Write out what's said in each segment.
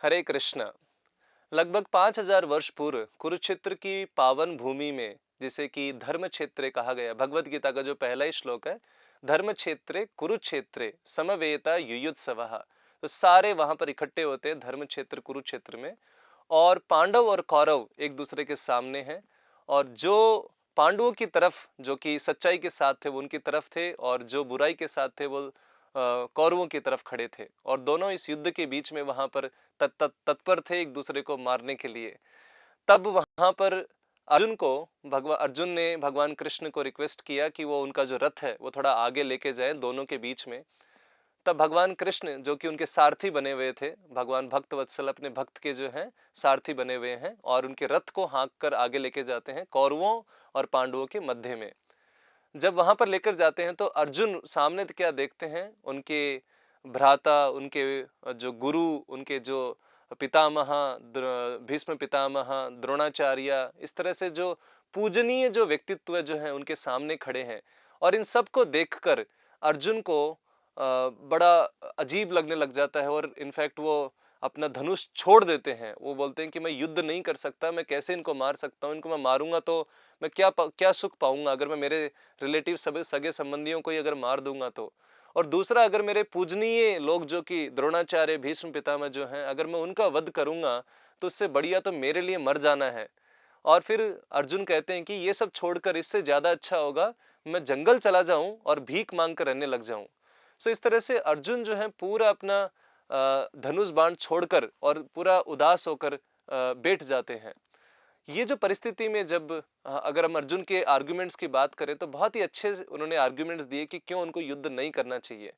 हरे कृष्णा। लगभग 5000 वर्ष पूर्व कुरुक्षेत्र की पावन भूमि में, जिसे कि धर्म क्षेत्रे कहा गया, भगवत गीता का जो पहला ही श्लोक है, धर्म क्षेत्रे कुरुक्षेत्रे समवेता युयुत्सवः। तो सारे वहां पर इकट्ठे होते हैं धर्म क्षेत्र कुरुक्षेत्र में, और पांडव और कौरव एक दूसरे के सामने हैं। और जो पांडवों की तरफ जो कि सच्चाई के साथ थे वो उनकी तरफ थे, और जो बुराई के साथ थे वो कौरवों की तरफ खड़े थे, और दोनों इस युद्ध के बीच में वहां पर तत्पर थे एक दूसरे को मारने के लिए। तब वहां पर अर्जुन ने भगवान कृष्ण को रिक्वेस्ट किया कि वो उनका जो रथ है वो थोड़ा आगे लेके जाए दोनों के बीच में। तब भगवान कृष्ण जो कि उनके सारथी बने हुए थे, भगवान भक्त वत्सल अपने भक्त के जो हैं सारथी बने हुए हैं, और उनके रथ को हाँक कर आगे लेके जाते हैं कौरवों और पांडवों के मध्य में। जब वहां पर लेकर जाते हैं तो अर्जुन सामने तो क्या देखते हैं, उनके भ्राता, उनके जो गुरु, उनके जो पितामह, भीष्म पितामह, द्रोणाचार्य, इस तरह से जो पूजनीय जो व्यक्तित्व जो है उनके सामने खड़े हैं। और इन सब को देखकर अर्जुन को बड़ा अजीब लगने लग जाता है, और इनफैक्ट वो अपना धनुष छोड़ देते हैं। वो बोलते हैं कि मैं युद्ध नहीं कर सकता, मैं कैसे इनको मार सकता हूँ, इनको मैं मारूंगा तो मैं क्या सुख पाऊंगा, अगर मैं मेरे रिलेटिव सगे संबंधियों को ही अगर मार दूंगा तो। और दूसरा, अगर मेरे पूजनीय लोग जो कि द्रोणाचार्य, भीष्म पितामह जो हैं, अगर मैं उनका वध करूंगा तो उससे बढ़िया तो मेरे लिए मर जाना है। और फिर अर्जुन कहते हैं कि ये सब छोड़कर इससे ज्यादा अच्छा होगा मैं जंगल चला जाऊं और भीख मांग कर रहने लग जाऊं। सो इस तरह से अर्जुन जो है पूरा अपना धनुष बाण छोड़कर और पूरा उदास होकर बैठ जाते हैं। ये जो परिस्थिति में जब अगर हम अर्जुन के आर्गुमेंट्स की बात करें तो बहुत ही अच्छे उन्होंने आर्गुमेंट्स दिए कि क्यों उनको युद्ध नहीं करना चाहिए।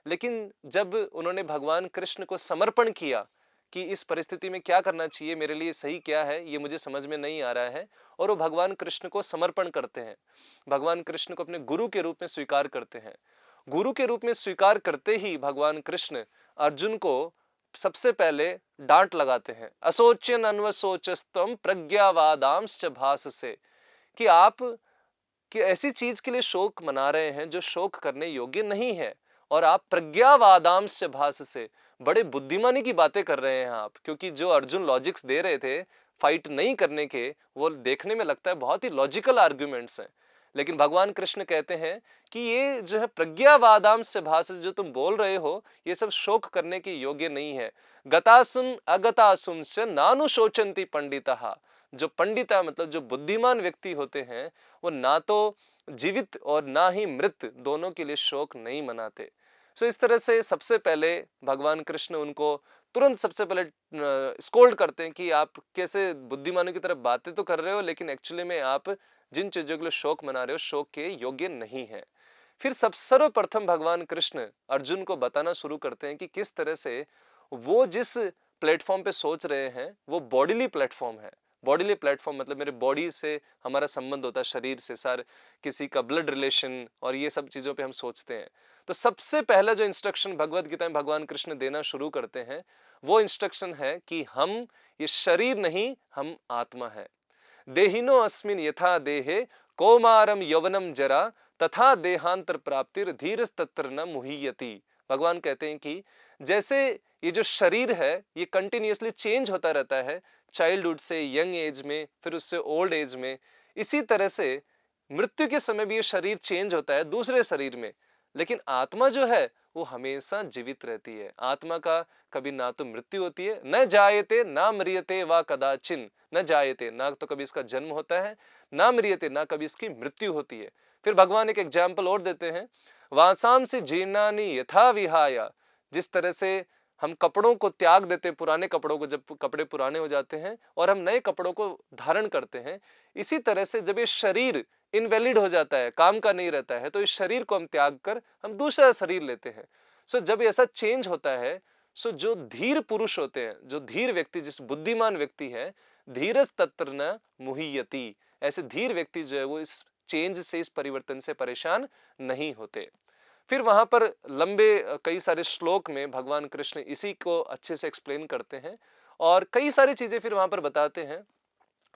लेकिन जब उन्होंने भगवान कृष्ण को समर्पण किया कि इस परिस्थिति में क्या करना चाहिए, मेरे लिए सही क्या है, ये मुझे समझ में नहीं आ रहा है, और वो भगवान कृष्ण को समर्पण करते हैं, भगवान कृष्ण को अपने गुरु के रूप में स्वीकार करते हैं। गुरु के रूप में स्वीकार करते ही भगवान कृष्ण अर्जुन को सबसे पहले डांट लगाते हैं, असोच्यन अन्वसोचस्तम प्रज्ञावादांश्च भास से, कि आप कि ऐसी चीज के लिए शोक मना रहे हैं जो शोक करने योग्य नहीं है, और आप प्रज्ञावादांश्च भास से, बड़े बुद्धिमानी की बातें कर रहे हैं आप। क्योंकि जो अर्जुन लॉजिक्स दे रहे थे फाइट नहीं करने के, वो देखने में लगता है बहुत ही लॉजिकल आर्ग्यूमेंट्स हैं, लेकिन भगवान कृष्ण कहते हैं कि ये जो है प्रज्ञावादांश भास जो तुम बोल रहे हो ये सब शोक करने के योग्य नहीं है। गतासुन अगतासुन से नानु शोचंती पंडिता। जो पंडिता मतलब जो बुद्धिमान व्यक्ति होते हैं वो ना तो जीवित और ना ही मृत दोनों के लिए शोक नहीं मनाते। सो इस तरह से सबसे पहले भगवान कृष्ण उनको तुरंत सबसे पहले स्कोल्ड करते हैं कि आप कैसे बुद्धिमानों की तरफ बातें तो कर रहे हो, लेकिन एक्चुअली में आप जिन चीजों के लिए शोक मना रहे हो शोक के योग्य नहीं है। फिर सब सर्वप्रथम भगवान कृष्ण अर्जुन को बताना शुरू करते हैं कि किस तरह से वो जिस प्लेटफॉर्म पे सोच रहे हैं वो बॉडीली प्लेटफॉर्म है। बॉडीली प्लेटफॉर्म मतलब मेरे बॉडी से हमारा संबंध होता है, शरीर से, सर किसी का ब्लड रिलेशन और ये सब चीजों पे हम सोचते हैं। तो सबसे पहला जो इंस्ट्रक्शन भगवत गीता में भगवान कृष्ण देना शुरू करते हैं वो इंस्ट्रक्शन है कि हम ये शरीर नहीं, हम आत्मा है। देहिनो अस्मिन यथा देहे कौमारम यवनम जरा तथा देहांतर प्राप्तिर धीरस तत्र न मुह्यति। भगवान कहते हैं कि जैसे ये जो शरीर है ये कंटिन्यूअसली चेंज होता रहता है, चाइल्डहुड से यंग एज में, फिर उससे ओल्ड एज में, इसी तरह से मृत्यु के समय भी ये शरीर चेंज होता है दूसरे शरीर में, लेकिन आत्मा जो है वो हमेशा जीवित रहती है। आत्मा का कभी ना तो मृत्यु होती है, न जायते ना म्रियते वा कदाचिन, न जायते ना तो कभी इसका जन्म होता है, ना म्रियते ना कभी इसकी मृत्यु होती है। फिर भगवान एक एग्जाम्पल और देते हैं, वासाम से जीर्णानि यथा विहाया, जिस तरह से हम कपड़ों को त्याग देते हैं, पुराने कपड़ों को, जब कपड़े पुराने हो जाते हैं और हम नए कपड़ों को धारण करते हैं, इसी तरह से जब ये शरीर इनवैलिड हो जाता है, काम का नहीं रहता है, तो इस शरीर को हम त्याग कर हम दूसरा शरीर लेते हैं। सो जब ऐसा चेंज होता है, सो जो धीर पुरुष होते हैं, जो धीर व्यक्ति, जिस बुद्धिमान व्यक्ति है, धीरज तत्र न मुह्यति, ऐसे धीर व्यक्ति जो है वो इस चेंज से, इस परिवर्तन से परेशान नहीं होते। फिर वहां पर लंबे कई सारे श्लोक में भगवान कृष्ण इसी को अच्छे से एक्सप्लेन करते हैं और कई सारी चीजें फिर वहां पर बताते हैं।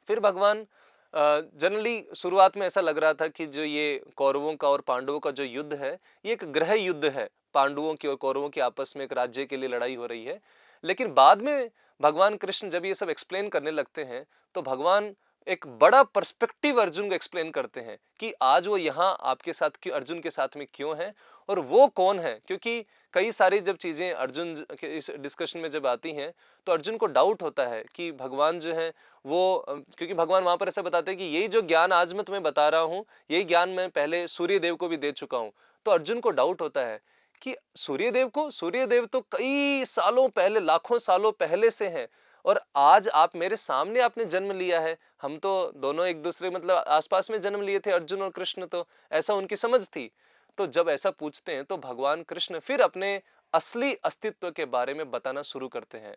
फिर भगवान जनरली शुरुआत में ऐसा लग रहा था कि जो ये कौरवों का और पांडवों का जो युद्ध है ये एक गृह युद्ध है, पांडवों की और कौरवों की आपस में एक राज्य के लिए लड़ाई हो रही है। लेकिन बाद में भगवान कृष्ण जब ये सब एक्सप्लेन करने लगते हैं तो भगवान एक बड़ा पर्सपेक्टिव अर्जुन को एक्सप्लेन करते हैं कि आज वो यहाँ आपके साथ क्यों, अर्जुन के साथ में क्यों है और वो कौन है। क्योंकि कई सारी जब चीजें अर्जुन के इस डिस्कशन में जब आती हैं तो अर्जुन को डाउट होता है कि भगवान जो है वो क्योंकि भगवान वहां पर ऐसा बताते हैं कि यही जो ज्ञान आज मैं तुम्हें बता रहा हूँ यही ज्ञान मैं पहले सूर्य देव को भी दे चुका हूँ। तो अर्जुन को डाउट होता है कि सूर्य देव तो कई सालों पहले, लाखों सालों पहले से हैं और आज आप मेरे सामने आपने जन्म लिया है। हम तो दोनों एक दूसरे मतलब आसपास में जन्म लिए थे, अर्जुन और कृष्ण, तो ऐसा उनकी समझ थी। तो जब ऐसा पूछते हैं तो भगवान कृष्ण फिर अपने असली अस्तित्व के बारे में बताना शुरू करते हैं।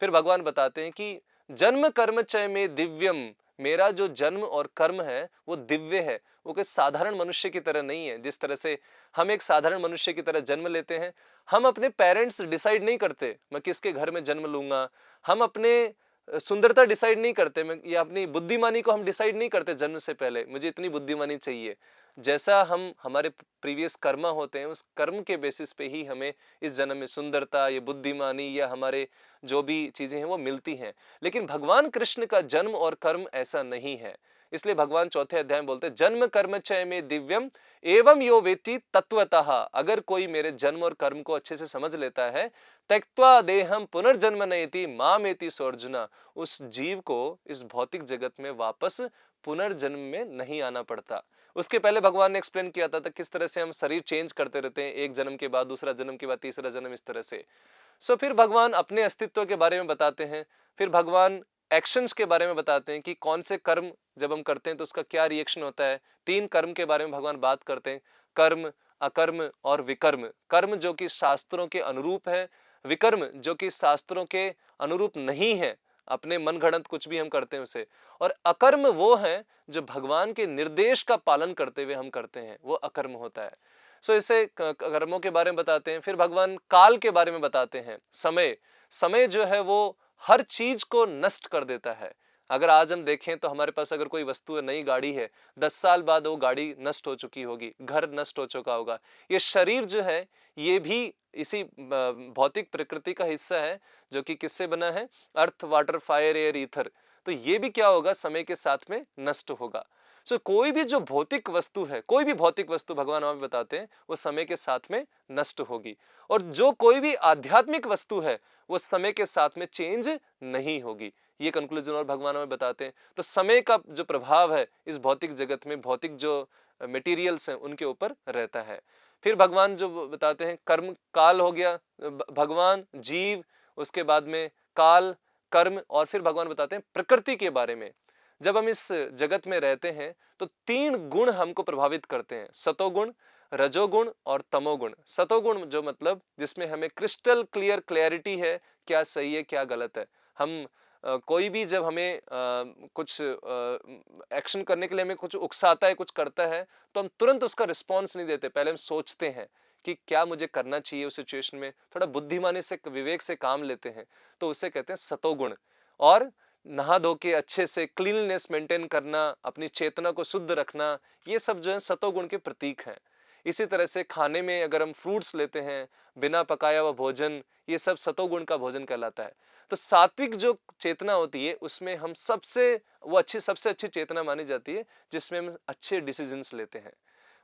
फिर भगवान बताते हैं कि जन्म कर्म चय में दिव्यम, मेरा जो जन्म और कर्म है वो दिव्य है, वो कोई साधारण मनुष्य की तरह नहीं है। जिस तरह से हम एक साधारण मनुष्य की तरह जन्म लेते हैं, हम अपने पेरेंट्स डिसाइड नहीं करते मैं किसके घर में जन्म लूंगा, हम अपने सुंदरता डिसाइड नहीं करते मैं, या अपनी बुद्धिमानी को हम डिसाइड नहीं करते जन्म से पहले मुझे इतनी बुद्धिमानी चाहिए। जैसा हम हमारे प्रीवियस कर्मा होते हैं उस कर्म के बेसिस पे ही हमें इस जन्म में सुंदरता या बुद्धिमानी या हमारे जो भी चीजें हैं वो मिलती हैं। लेकिन भगवान कृष्ण का जन्म और कर्म ऐसा नहीं है। इसलिए भगवान चौथे अध्याय में बोलते हैं जन्म कर्म चय में दिव्यम एवं यो वेति तत्वतः, अगर कोई मेरे जन्म और कर्म को अच्छे से समझ लेता है, त्यक्त्वा देहम पुनर्जन्म नयति मामेति सोर्जुना, उस जीव को इस भौतिक जगत में वापस पुनर्जन्म में नहीं आना पड़ता। उसके पहले भगवान ने एक्सप्लेन किया था किस तरह से हम शरीर चेंज करते रहते हैं, एक जन्म के बाद दूसरा जन्म के बाद तीसरा जन्म, इस तरह से। सो फिर भगवान अपने अस्तित्व के बारे में बताते हैं, फिर भगवान एक्शंस के बारे में बताते हैं कि कौन से कर्म जब हम करते हैं तो उसका क्या रिएक्शन होता है। 3 कर्म के बारे में भगवान बात करते हैं, कर्म, अकर्म और विकर्म। कर्म जो कि शास्त्रों के अनुरूप है, विकर्म जो कि शास्त्रों के अनुरूप नहीं है, अपने मन गढ़ंत कुछ भी हम करते हैं उसे, और अकर्म वो है जो भगवान के निर्देश का पालन करते हुए हम करते हैं, वो अकर्म होता है। सो इसे कर्मों के बारे में बताते हैं। फिर भगवान काल के बारे में बताते हैं, समय, समय जो है वो हर चीज को नष्ट कर देता है। अगर आज हम देखें तो हमारे पास अगर कोई वस्तु है, नई गाड़ी है, 10 साल बाद वो गाड़ी नष्ट हो चुकी होगी, घर नष्ट हो चुका होगा। ये शरीर जो है ये भी इसी भौतिक प्रकृति का हिस्सा है जो कि किससे बना है, अर्थ, वाटर, फायर, एयर, ईथर। तो ये भी क्या होगा, समय के साथ में नष्ट होगा। सो कोई भी जो भौतिक वस्तु है, कोई भी भौतिक वस्तु भगवान हमें बताते हैं वो समय के साथ में नष्ट होगी, और जो कोई भी आध्यात्मिक वस्तु है वो समय के साथ में चेंज नहीं होगी। ये कंक्लूजन और भगवान हमें बताते हैं। तो समय का जो प्रभाव है इस भौतिक जगत में, भौतिक जो मटेरियल्स हैं उनके ऊपर रहता है। फिर भगवान जो बताते हैं, कर्म काल हो गया, भगवान, जीव, उसके बाद में काल, कर्म, और फिर भगवान बताते हैं प्रकृति के बारे में। जब हम इस जगत में रहते हैं तो 3 गुण हमको प्रभावित करते हैं, सतोगुण, रजोगुण और तमोगुण। सतोगुण जो मतलब जिसमें हमें क्रिस्टल क्लियर क्लैरिटी है, क्या सही है क्या गलत है। हम कोई भी जब हमें कुछ एक्शन करने के लिए हमें कुछ उकसाता है, कुछ करता है, तो हम तुरंत उसका रिस्पॉन्स नहीं देते, पहले हम सोचते हैं कि क्या मुझे करना चाहिए उस सिचुएशन में, थोड़ा बुद्धिमानी से, विवेक से काम लेते हैं, तो उसे कहते हैं सतोगुण। और नहा धो के अच्छे से क्लीननेस मेंटेन करना, अपनी चेतना को शुद्ध रखना, ये सब जो है सतोगुण के प्रतीक हैं। इसी तरह से खाने में अगर हम फ्रूट्स लेते हैं, बिना पकाया हुआ भोजन, ये सब सतोगुण का भोजन कहलाता है। तो सात्विक जो चेतना होती है उसमें हम सबसे अच्छी चेतना मानी जाती है, जिसमें हम अच्छे डिसीजंस लेते हैं।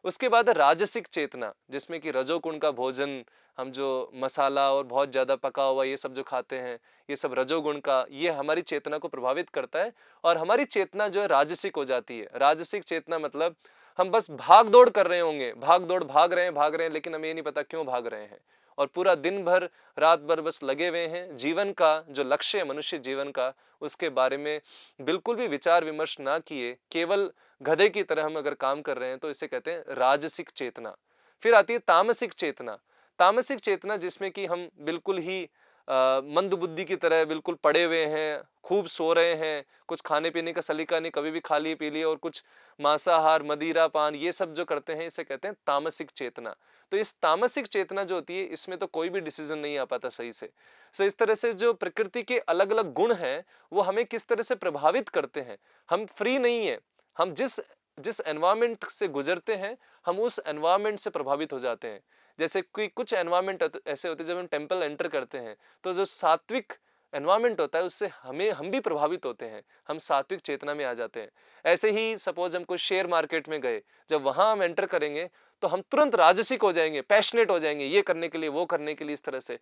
उसके बाद राजसिक चेतना, जिसमें कि रजोगुण का भोजन, हम जो मसाला और बहुत ज्यादा पका हुआ ये सब जो खाते हैं, ये सब रजोगुण का, ये हमारी चेतना को प्रभावित करता है और हमारी चेतना जो है राजसिक हो जाती है। राजसिक चेतना मतलब हम बस भाग दौड़ कर रहे होंगे, भाग रहे हैं, लेकिन हमें ये नहीं पता क्यों भाग रहे हैं, और पूरा दिन भर रात भर बस लगे हुए हैं। जीवन का जो लक्ष्य है मनुष्य जीवन का, उसके बारे में बिल्कुल भी विचार विमर्श ना किए, केवल गधे की तरह हम अगर काम कर रहे हैं, तो इसे कहते हैं राजसिक चेतना। फिर आती है तामसिक चेतना। तामसिक चेतना जिसमें कि हम बिल्कुल ही मंद बुद्धि की तरह बिल्कुल पड़े हुए हैं, खूब सो रहे हैं, कुछ खाने पीने का सलीका नहीं, कभी भी खा लिए पी लिए, और कुछ मांसाहार, मदिरा पान ये सब जो करते हैं, इसे कहते हैं तामसिक चेतना। तो इस तामसिक चेतना जो होती है, इसमें तो कोई भी डिसीजन नहीं आ पाता सही से। सो इस तरह से जो प्रकृति के अलग अलग गुण हैं वो हमें किस तरह से प्रभावित करते हैं। हम फ्री नहीं है, हम जिस जिस एनवायरमेंट से गुजरते हैं हम उस एनवायरमेंट से प्रभावित हो जाते हैं। जैसे कि कुछ एनवायरमेंट ऐसे होते हैं, जब हम टेंपल एंटर करते हैं तो जो सात्विक एनवायरनमेंट होता है उससे हम भी प्रभावित होते हैं, हम सात्विक चेतना में आ जाते हैं। ऐसे ही सपोज हम कोई शेयर मार्केट में गए, जब वहां हम एंटर करेंगे तो हम तुरंत राजसिक हो जाएंगे, पैशनेट हो जाएंगे, ये करने के लिए वो करने के लिए, इस तरह से।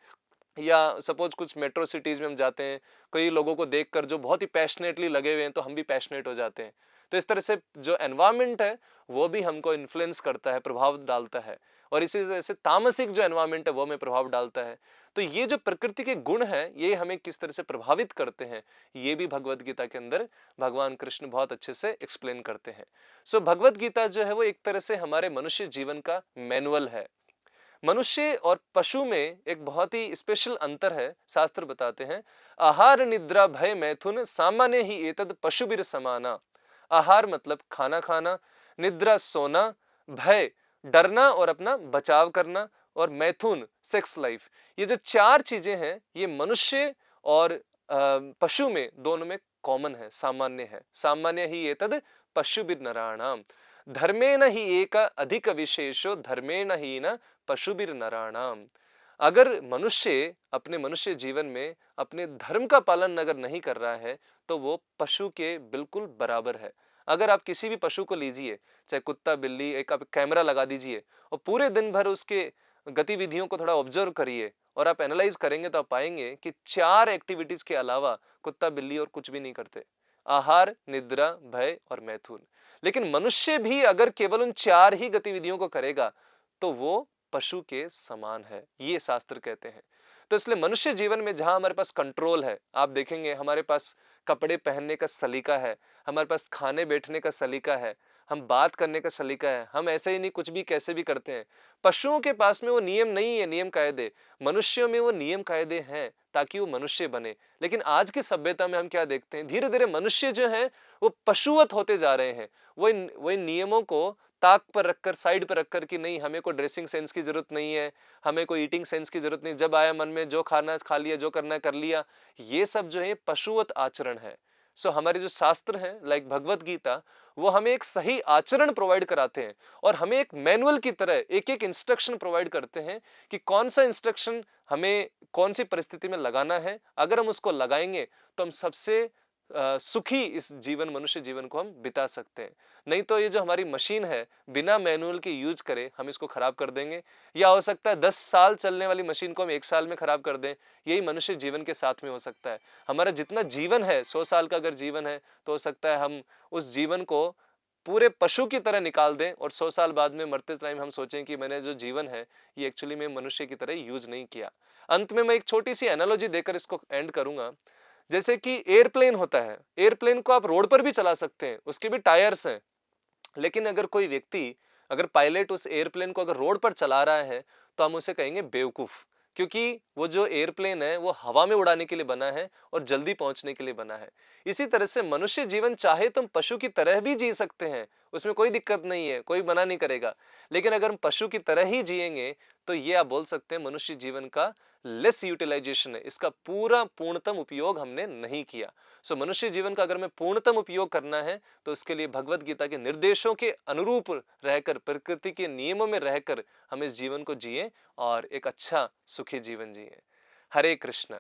या सपोज कुछ मेट्रो सिटीज में हम जाते हैं, कई लोगों को देखकर जो बहुत ही पैशनेटली लगे हुए हैं तो हम भी पैशनेट हो जाते हैं। तो इस तरह से जो एनवायरनमेंट है वो भी हमको इन्फ्लुएंस करता है, प्रभाव डालता है। और इसी तरह से तामसिक जो एनवायरनमेंट है वो हमें प्रभाव डालता है। तो ये जो प्रकृति के गुण हैं ये हमें किस तरह से प्रभावित करते हैं, ये भी भगवत गीता के अंदर भगवान कृष्ण बहुत अच्छे से एक्सप्लेन करते हैं। सो भगवत गीता जो है वो एक तरह से हमारे मनुष्य जीवन का मैनुअल है। मनुष्य और पशु में एक बहुत ही स्पेशल अंतर है, शास्त्र बताते हैं। आहार निद्रा भय मैथुन सामान्य ही एतद पशुबिर समाना। आहार मतलब खाना खाना, निद्रा सोना, भय डरना और अपना बचाव करना, और मैथुन सेक्स लाइफ। ये जो चार चीजें हैं ये मनुष्य और पशु में दोनों में कॉमन है, सामान्य है। सामान्य ही एतद पशुबिर नराणाम। धर्मेण ही एक अधिक विशेषो धर्मेण ही न पशुबिर नराणाम। अगर मनुष्य अपने मनुष्य जीवन में अपने धर्म का पालन अगर नहीं कर रहा है तो वो पशु के बिल्कुल बराबर है। अगर आप किसी भी पशु को लीजिए, चाहे कुत्ता बिल्ली, एक आप कैमरा लगा दीजिए और पूरे दिन भर उसके गतिविधियों को थोड़ा ऑब्जर्व करिए और आप एनालाइज करेंगे तो आप पाएंगे कि चार एक्टिविटीज के अलावा कुत्ता बिल्ली और कुछ भी नहीं करते। आहार, निद्रा, भय और मैथुन। लेकिन मनुष्य भी अगर केवल उन चार ही गतिविधियों को करेगा तो वो पशु के समान है, ये शास्त्र कहते हैं। तो इसलिए मनुष्य जीवन में जहां हमारे पास कंट्रोल है, आप देखेंगे हमारे पास कपड़े पहनने का सलीका है, हमारे पास खाने बैठने का सलीका है, हम बात करने का सलीका है, हम ऐसे ही नहीं कुछ भी कैसे भी करते हैं। पशुओं के पास में वो नियम नहीं है, नियम कायदे। मनुष्यों में वो नियम कायदे हैं ताकि वो मनुष्य बने। लेकिन आज की सभ्यता में हम क्या देखते हैं, धीरे धीरे मनुष्य जो है वो पशुवत होते जा रहे हैं। वो इन नियमों को ताक पर रखकर, साइड पर रखकर कि नहीं हमें कोई ड्रेसिंग सेंस की जरूरत नहीं है, हमें कोई ईटिंग सेंस की जरूरत नहीं, जब आया मन में जो खाना खा लिया, जो करना कर लिया। ये सब जो है पशुवत आचरण है। सो हमारे जो शास्त्र हैं लाइक भगवत गीता, वो हमें एक सही आचरण प्रोवाइड कराते हैं और हमें एक मैनुअल की तरह एक एक इंस्ट्रक्शन प्रोवाइड करते हैं कि कौन सा इंस्ट्रक्शन हमें कौन सी परिस्थिति में लगाना है। अगर हम उसको लगाएंगे तो हम सबसे सुखी इस जीवन, मनुष्य जीवन को हम बिता सकते हैं। नहीं तो ये जो हमारी मशीन है बिना मैनुअल के यूज करे हम इसको खराब कर देंगे, या हो सकता है 10 साल चलने वाली मशीन को हम 1 साल में खराब कर दें। यही मनुष्य जीवन के साथ में हो सकता है। हमारा जितना जीवन है, 100 साल का अगर जीवन है तो हो सकता है हम उस जीवन को पूरे पशु की तरह निकाल दें और 100 साल बाद में मरते टाइम हम सोचें कि मैंने जो जीवन है ये एक्चुअली में मनुष्य की तरह यूज नहीं किया। अंत में मैं एक छोटी सी एनालॉजी देकर इसको एंड करूंगा। जैसे कि एयरप्लेन होता है, एयरप्लेन को आप रोड पर भी चला सकते हैं, उसके भी टायर्स हैं। लेकिन अगर कोई व्यक्ति, अगर पायलट उस एयरप्लेन को अगर रोड पर चला रहा है तो हम उसे कहेंगे बेवकूफ, क्योंकि वो जो एयरप्लेन है वो हवा में उड़ाने के लिए बना है और जल्दी पहुंचने के लिए बना है। इसी तरह से मनुष्य जीवन चाहे तो हम पशु की तरह भी जी सकते हैं, उसमें कोई दिक्कत नहीं है, कोई मना नहीं करेगा। लेकिन अगर हम पशु की तरह ही जिएंगे तो ये आप बोल सकते हैं मनुष्य जीवन का लेस यूटिलाइजेशन है, इसका पूरा पूर्णतम उपयोग हमने नहीं किया। सो मनुष्य जीवन का अगर हमें पूर्णतम उपयोग करना है तो उसके लिए भगवत गीता के निर्देशों के अनुरूप रहकर, प्रकृति के नियमों में रहकर हम इस जीवन को जिए और एक अच्छा सुखी जीवन जिए। हरे कृष्ण।